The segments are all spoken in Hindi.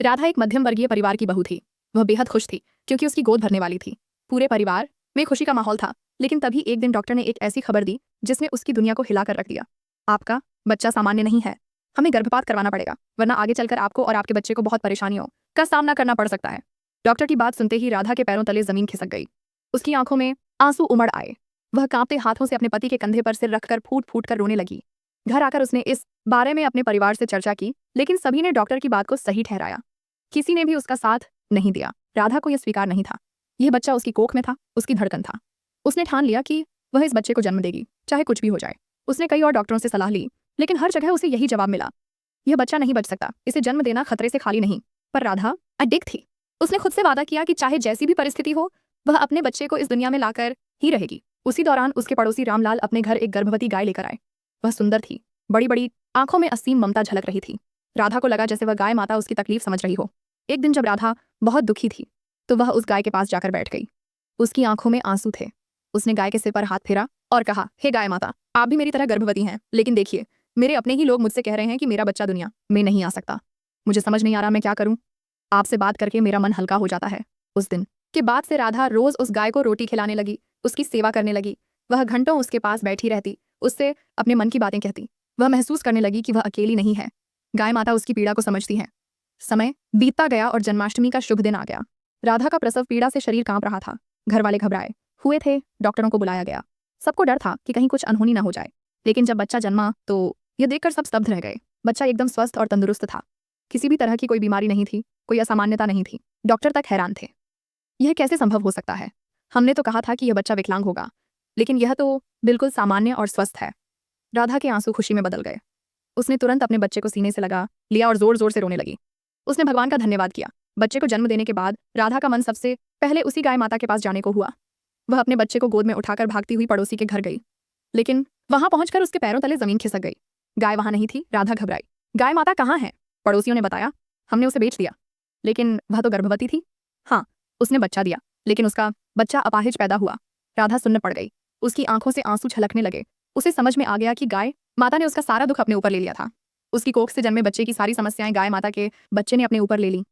राधा एक मध्यम वर्गीय परिवार की बहू थी। वह बेहद खुश थी क्योंकि उसकी गोद भरने वाली थी। पूरे परिवार में खुशी का माहौल था। लेकिन तभी एक दिन डॉक्टर ने एक ऐसी खबर दी जिसने उसकी दुनिया को हिलाकर रख दिया। आपका बच्चा सामान्य नहीं है। हमें गर्भपात करवाना पड़ेगा, वरना आगे चलकर आपको और आपके बच्चे को बहुत परेशानियों का सामना करना पड़ सकता है। डॉक्टर की बात सुनते ही राधा के पैरों तले जमीन खिसक गई। उसकी आंखों में आंसू उमड़ आए। वह कांपते हाथों से अपने पति के कंधे पर सिर रखकर फूट फूट कर रोने लगी। घर आकर उसने इस बारे में अपने परिवार से चर्चा की, लेकिन सभी ने डॉक्टर की बात को सही ठहराया। किसी ने भी उसका साथ नहीं दिया। राधा को यह स्वीकार नहीं था। यह बच्चा उसकी कोख में था, उसकी धड़कन था। उसने ठान लिया कि वह इस बच्चे को जन्म देगी, चाहे कुछ भी हो जाए। उसने कई और डॉक्टरों से सलाह ली, लेकिन हर जगह उसे यही जवाब मिला, यह बच्चा नहीं बच सकता, इसे जन्म देना खतरे से खाली नहीं। पर राधा अडिग थी। उसने खुद से वादा किया कि चाहे जैसी भी परिस्थिति हो, वह अपने बच्चे को इस दुनिया में लाकर ही रहेगी। उसी दौरान उसके पड़ोसी रामलाल अपने घर एक गर्भवती गाय लेकर आए। वह सुंदर थी, बड़ी बड़ी आंखों में असीम ममता झलक रही थी। राधा को लगा जैसे वह गाय माता उसकी तकलीफ समझ रही हो। एक दिन जब राधा बहुत दुखी थी, तो वह उस गाय के पास जाकर बैठ गई। उसकी आंखों में आंसू थे। उसने गाय के सिर पर हाथ फेरा और कहा, हे गाय माता, आप भी मेरी तरह गर्भवती हैं, लेकिन देखिए, मेरे अपने ही लोग मुझसे कह रहे हैं कि मेरा बच्चा दुनिया में नहीं आ सकता। मुझे समझ नहीं आ रहा मैं क्या करूं। आपसे बात करके मेरा मन हल्का हो जाता है। उस दिन के बाद से राधा रोज उस गाय को रोटी खिलाने लगी, उसकी सेवा करने लगी। वह घंटों उसके पास बैठी रहती, उससे अपने मन की बातें कहती। वह महसूस करने लगी कि वह अकेली नहीं है। गाय माता उसकी पीड़ा को समझती है। समय बीतता गया और जन्माष्टमी का शुभ दिन आ गया। राधा का प्रसव पीड़ा से शरीर कांप रहा था। घर वाले घबराए हुए थे। डॉक्टरों को बुलाया गया। सबको डर था कि कहीं कुछ अनहोनी ना हो जाए। लेकिन जब बच्चा जन्मा तो यह देखकर सब स्तब्ध रह गए। बच्चा एकदम स्वस्थ और तंदुरुस्त था। किसी भी तरह की कोई बीमारी नहीं थी, कोई असामान्यता नहीं थी। डॉक्टर तक हैरान थे। यह कैसे संभव हो सकता है? हमने तो कहा था कि यह बच्चा विकलांग होगा, लेकिन यह तो बिल्कुल सामान्य और स्वस्थ है। राधा के आंसू खुशी में बदल गए। उसने तुरंत अपने बच्चे को सीने से लगा लिया और जोर जोर से रोने लगी। उसने भगवान का धन्यवाद किया। बच्चे को जन्म देने के बाद राधा का मन सबसे पहले उसी गाय माता के पास जाने को हुआ। वह अपने बच्चे को गोद में उठाकर भागती हुई पड़ोसी के घर गई, लेकिन वहां पहुंचकर उसके पैरों तले जमीन खिसक गई। गाय वहां नहीं थी। राधा घबराई। गाय माता कहाँ है? पड़ोसियों ने बताया, हमने उसे बेच दिया। लेकिन वह तो गर्भवती थी। हाँ, उसने बच्चा दिया, लेकिन उसका बच्चा अपाहिज पैदा हुआ। राधा सुन्न पड़ गई। उसकी आंखों से आंसू छलकने लगे। उसे समझ में आ गया कि गाय माता ने उसका सारा दुख अपने ऊपर ले लिया था। उसकी कोख से जन्मे बच्चे की सारी समस्याएं गाय माता के बच्चे ने अपने ऊपर ले ली।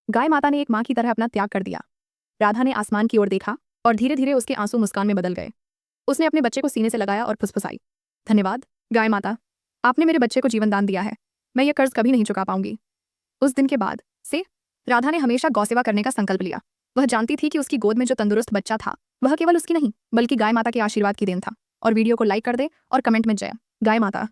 गाय माता ने एक माँ की तरह अपना त्याग कर दिया। राधा ने आसमान की ओर देखा और धीरे धीरे उसके आंसू मुस्कान में बदल गए। उसने अपने बच्चे को सीने से लगाया और फुसफुसाई, धन्यवाद गाय माता, आपने मेरे बच्चे को जीवन दान दिया है। मैं यह कर्ज कभी नहीं चुका पाऊंगी। उस दिन के बाद से राधा ने हमेशा गौसेवा करने का संकल्प लिया। वह जानती थी कि उसकी गोद में जो तंदुरुस्त बच्चा था, वह केवल उसकी नहीं, बल्कि गाय माता के आशीर्वाद की देन था। और वीडियो को लाइक कर दे और कमेंट में जय गाय माता